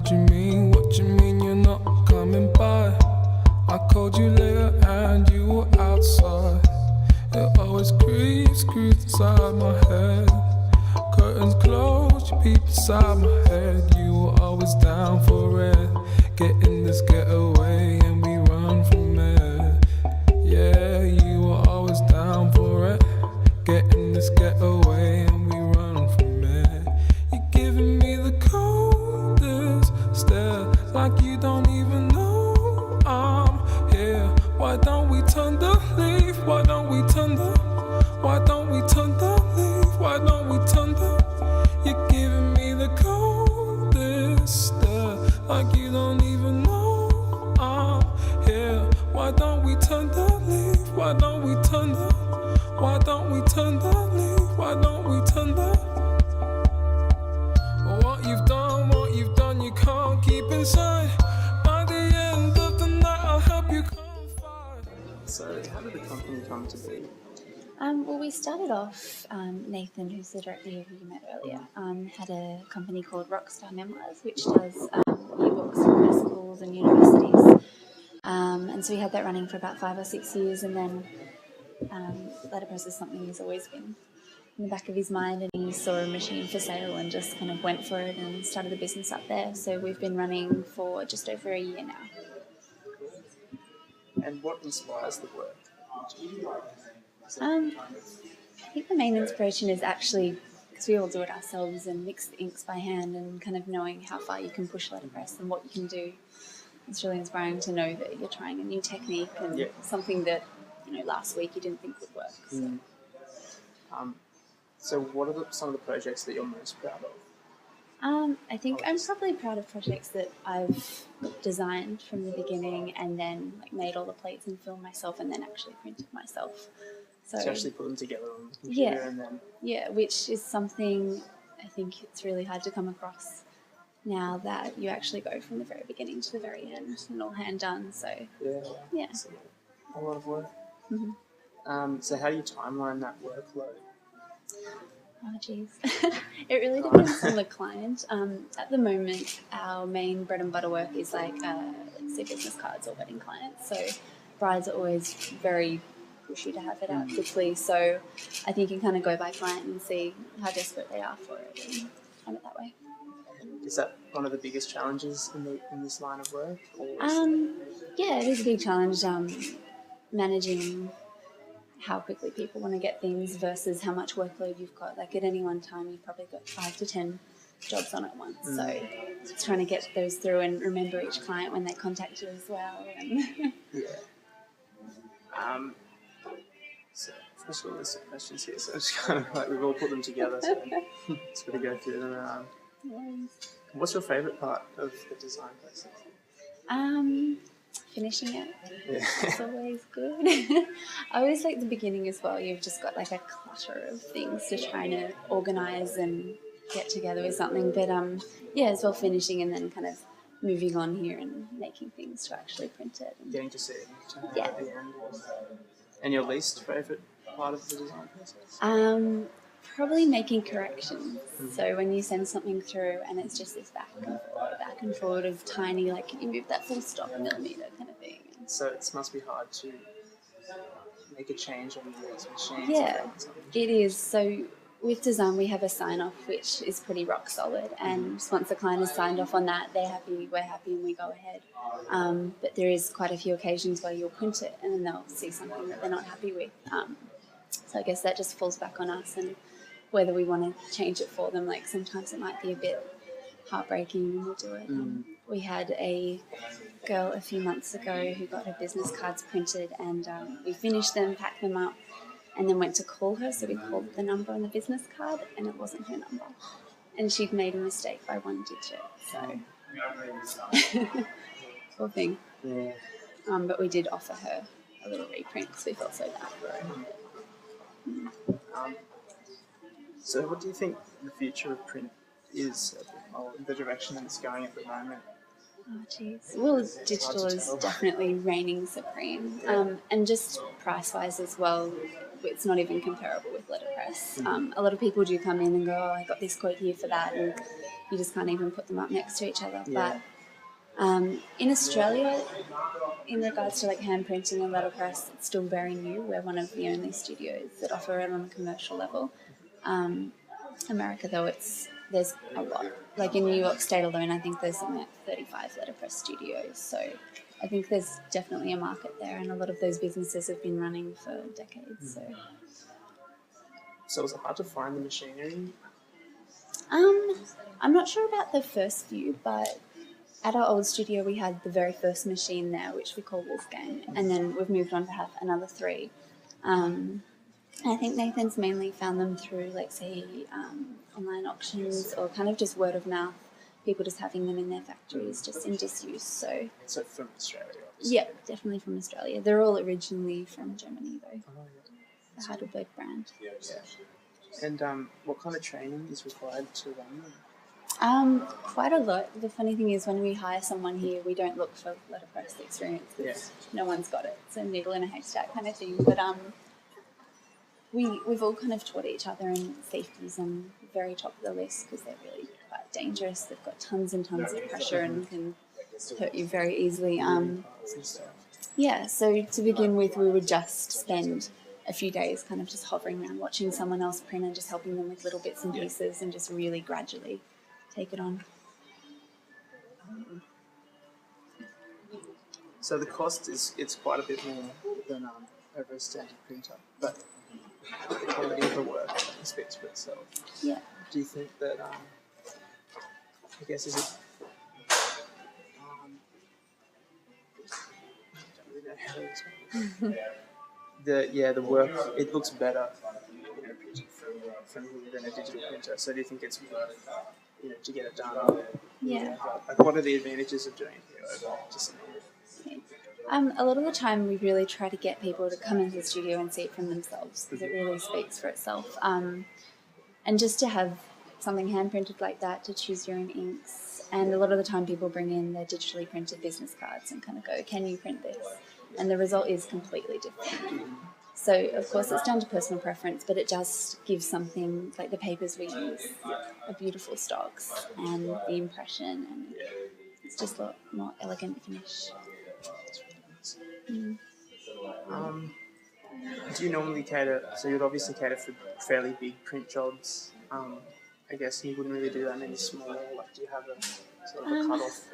What you mean? What you mean you're not coming by? I called you later and you were outside. It always creeps inside my head. Curtains closed, you peep inside my head. You were always down for it. Getting this getaway and we run from it. Yeah, you were always down for it. Getting this getaway and we run from it. You're giving me the coldest stare, like you don't even know I'm here. Why don't we turn the leaf? Why don't we turn the leaf? Why don't we turn the You're giving me the coldest stare, like you don't even know I'm here. Why don't we turn the leaf? Why don't we turn the leaf? Why don't we turn the What you've done, you can't keep inside. By the end of the night, I'll help you confide. So how did the company come to be? Well, we started off, Nathan, who's the director here who you met earlier, had a company called Rockstar Memoirs, which does ebooks for high schools and universities. And so we had that running for about 5 or 6 years, and then letterpress is something he's always been in the back of his mind, and he saw a machine for sale and just kind of went for it and started the business up there. So we've been running for just over a year now. And what inspires the work? I think the main inspiration is actually, because we all do it ourselves and mix the inks by hand, and kind of knowing how far you can push letterpress and what you can do. It's really inspiring to know that you're trying a new technique and something that, last week you didn't think would work. So, so what are some of the projects that you're most proud of? I think I'm probably proud of projects that I've designed from the beginning and then made all the plates and filmed myself and then actually printed myself. So actually put them together on the computer and then... Yeah, which is something I think it's really hard to come across now that you actually go from the very beginning to the very end and all hand done. So yeah. So, a lot of work. Mm-hmm. So how do you timeline that workload? Oh, geez. It really depends on the client. At the moment, our main bread and butter work is say business cards or wedding clients. So brides are always very pushy to have it out quickly. So I think you can kind of go by client and see how desperate they are for it and run it that way. Is that one of the biggest challenges in this line of work? Yeah, it is a big challenge, managing how quickly people want to get things versus how much workload you've got. Like at any one time, you've probably got 5 to 10 jobs on at once. So it's trying to get those through and remember each client when they contact you as well. And So I've just got a list of questions here, so it's kind of we've all put them together, so just got to go through them. What's your favourite part of the design process? Finishing it. Yeah. It's always good. I always like the beginning as well. You've just got a clutter of things to try to organise and get together with something. But as well finishing and then kind of moving on here and making things to actually print it. And getting to see it at the end. And your least favourite part of the design process? Probably making corrections. So when you send something through and it's just this back and forward of tiny, can you move that full stop a millimetre kind of thing. So it must be hard to make a change on these machines. Yeah, it is. So with design, we have a sign-off which is pretty rock solid, and once the client has signed off on that, they're happy, we're happy, and we go ahead. But there is quite a few occasions where you'll print it and then they'll see something that they're not happy with. So I guess that just falls back on us and whether we want to change it for them. Sometimes it might be a bit heartbreaking and we'll do it. We had a girl a few months ago who got her business cards printed, and we finished them, packed them up, and then went to call her. So we called the number on the business card and it wasn't her number. And she'd made a mistake by 1 digit. So, poor thing. Yeah. But we did offer her a little reprint because we felt so bad for her. So what do you think the future of print is, or the direction that it's going at the moment? Oh, geez. Well, digital is definitely reigning supreme. And just price-wise as well, it's not even comparable with letterpress. A lot of people do come in and go, oh, I got this quote here for that, and you just can't even put them up next to each other. Yeah. But in Australia, in regards to like hand printing and letterpress, it's still very new. We're one of the only studios that offer it on a commercial level. America, though, there's a lot. Like in New York State alone, I think there's something like 35 letterpress studios. So I think there's definitely a market there, and a lot of those businesses have been running for decades. So was it hard to find the machinery? I'm not sure about the first few, but at our old studio we had the very first machine there, which we call Wolfgang, and then we've moved on to have another 3. And I think Nathan's mainly found them through, like, say, online auctions or kind of just word of mouth, people just having them in their factories, just in disuse. So from Australia, obviously. Yeah, definitely from Australia. They're all originally from Germany, though. Oh, yeah. The Heidelberg brand. Yeah. And what kind of training is required to run them? Quite a lot. The funny thing is, when we hire someone here, we don't look for letterpress experience because no one's got it. It's a needle in a haystack kind of thing. But we've all kind of taught each other, and safety's on the very top of the list because they're really quite dangerous. They've got tons and tons of pressure and can hurt you very easily. Yeah, so to begin with, we would just spend a few days kind of just hovering around, watching someone else print and just helping them with little bits and pieces and just really gradually take it on. So the cost it's quite a bit more than over a standard printer, but the quality of the work speaks for itself. Yeah. Do you think that, I guess, is it, I don't really know how to explain the work, it looks better in a printer from here than a digital printer, so do you think it's worth, to get it done? Yeah. Like, what are the advantages of doing it here over just a lot of the time we really try to get people to come into the studio and see it from themselves because it really speaks for itself. And just to have something hand printed like that, to choose your own inks. And a lot of the time people bring in their digitally printed business cards and kind of go, can you print this? And the result is completely different. So of course it's down to personal preference, but it just gives something, like the papers we use are beautiful stocks, and the impression, and it's just a lot more elegant finish. Do you normally cater, so you'd obviously cater for fairly big print jobs, I guess, and you wouldn't really do that many small, like, do you have a sort of a cut-off?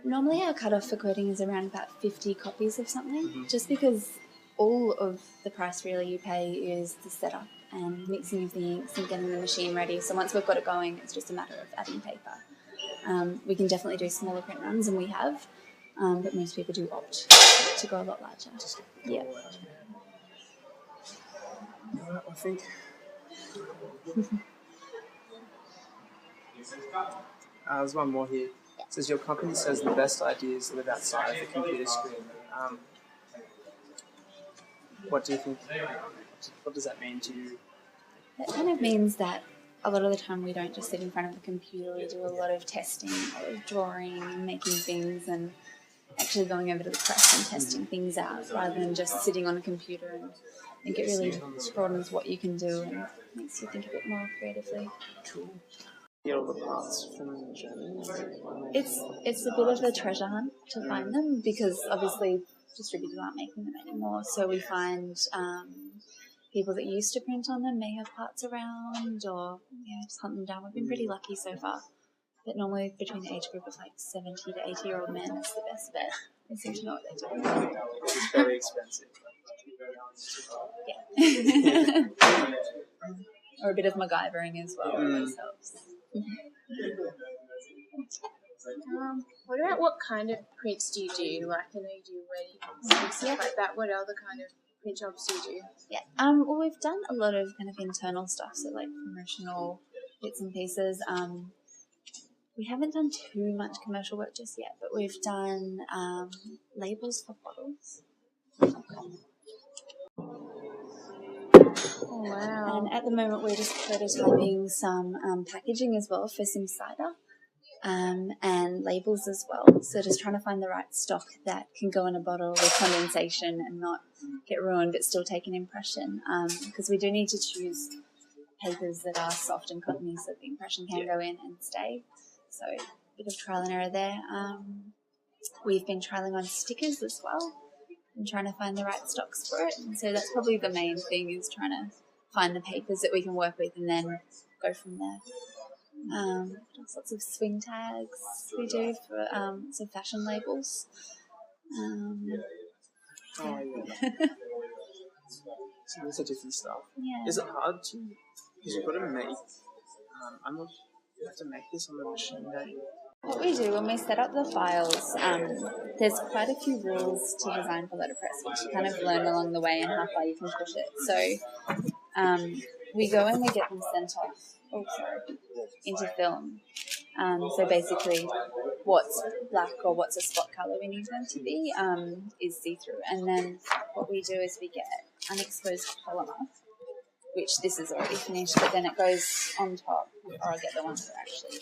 Normally our cut-off for quoting is around about 50 copies of something, just because all of the price really you pay is the setup and mixing of the inks and getting the machine ready. So once we've got it going, it's just a matter of adding paper. We can definitely do smaller print runs, and we have, but most people do opt to go a lot larger. Yeah. I think there's one more here. It says your company says the best ideas live outside of the computer screen. What do you think? What does that mean to you? That kind of means that a lot of the time we don't just sit in front of the computer. We do a lot of testing, a lot of drawing and making things, and actually going over to the press and testing things out rather than just sitting on a computer. And I think it really broadens what you can do and makes you think a bit more creatively. Cool. Get all the parts from Germany. It's a bit of a treasure hunt to find them, because obviously distributors aren't making them anymore. So we find people that used to print on them may have parts around, or just hunt them down. We've been pretty lucky so far. But normally between the age group of like 70 to 80-year-old men is the best bet. They seem to know what they're doing. It's very expensive. Yeah. Or a bit of MacGyvering as well. Always helps. What about what kind of prints do you do? Like, I know you do weddings and stuff like that. What other kind of print jobs do you do? Yeah. Well, we've done a lot of kind of internal stuff, so like promotional bits and pieces. We haven't done too much commercial work just yet, but we've done labels for bottles. Oh, wow. And at the moment we're just prototyping some packaging as well for some cider. and labels as well. So just trying to find the right stock that can go in a bottle with condensation and not get ruined but still take an impression, because we do need to choose papers that are soft and cottony so the impression can go in and stay. So a bit of trial and error there. We've been trialling on stickers as well and trying to find the right stocks for it. And so that's probably the main thing, is trying to find the papers that we can work with and then go from there. Lots of swing tags we do for some fashion labels. Oh, yeah. So lots of different stuff. Yeah. Is it hard to, because you've got to make, you have to make this on the machine, don't you? What we do when we set up the files, there's quite a few rules to design for letterpress, which you kind of learn along the way and how far you can push it. So we go and we get them sent off into film. So basically what's black or what's a spot colour we need them to be is see-through. And then what we do is we get unexposed polymer, which this is already finished, but then it goes on top, or I'll get the ones that actually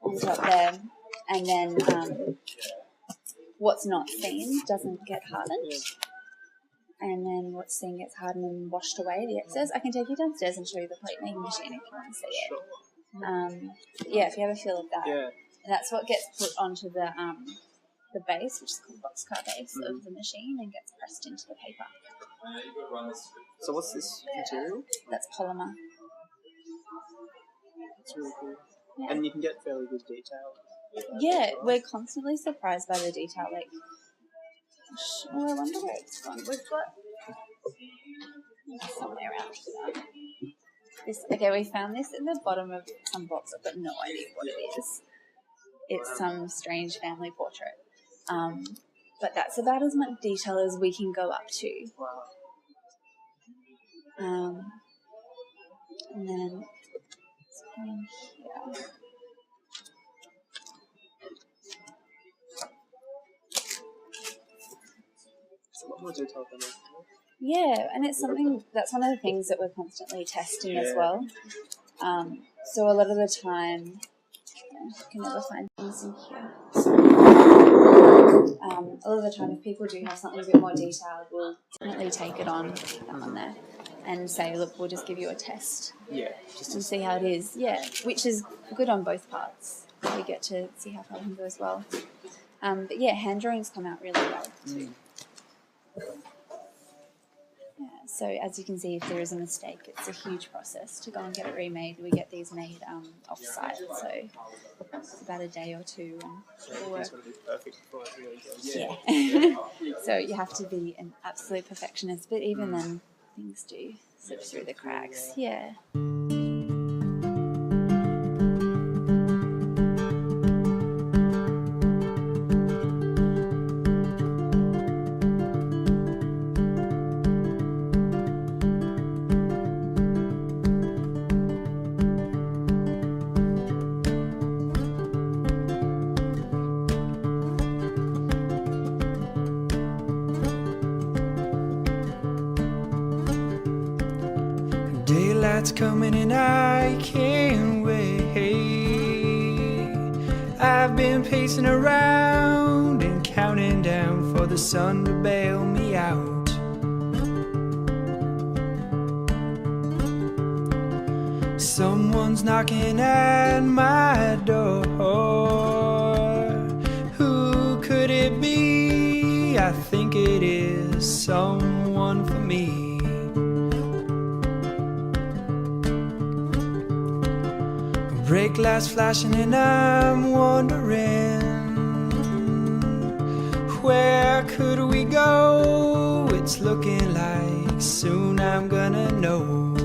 on top there, and then what's not seen doesn't get hardened, and then what's seen gets hardened and washed away, the excess. I can take you downstairs and show you the plate making machine if you want to see it. Yeah, if you have a feel of that. Yeah. And that's what gets put onto the base, which is called boxcar base of the machine, and gets pressed into the paper. So what's this material? That's polymer. It's really cool. Yeah. And you can get fairly good detail. Yeah, we're constantly surprised by the detail. Like, I wonder where it's gone. We've got somewhere around here. Okay, we found this in the bottom of some box. I've got no idea what it is. It's some strange family portrait. But that's about as much detail as we can go up to. Wow. And then it's going here. It's a lot more detail than that. Yeah, and it's something that's one of the things that we're constantly testing as well. So a lot of the time, you can never find things in here. A lot of the time, if people do have something a bit more detailed, we'll definitely take it on, put them on there, and say, look, we'll just give you a test. Yeah. And see how it is. Yeah, which is good on both parts. We get to see how far we can go as well. But yeah, hand drawings come out really well too. Yeah, so as you can see, if there is a mistake, it's a huge process to go and get it remade. We get these made off-site, so it's about a day or two. And It's got to be perfect before it really goes. yeah. So you have to be an absolute perfectionist, but even then, things do slip through the cracks. Yeah. Daylight's coming and I can't wait. I've been pacing around and counting down for the sun to bail me out. Someone's knocking at my door. Who could it be? I think it is someone for me. Brake lights flashing and I'm wondering, where could we go? It's looking like soon I'm gonna know.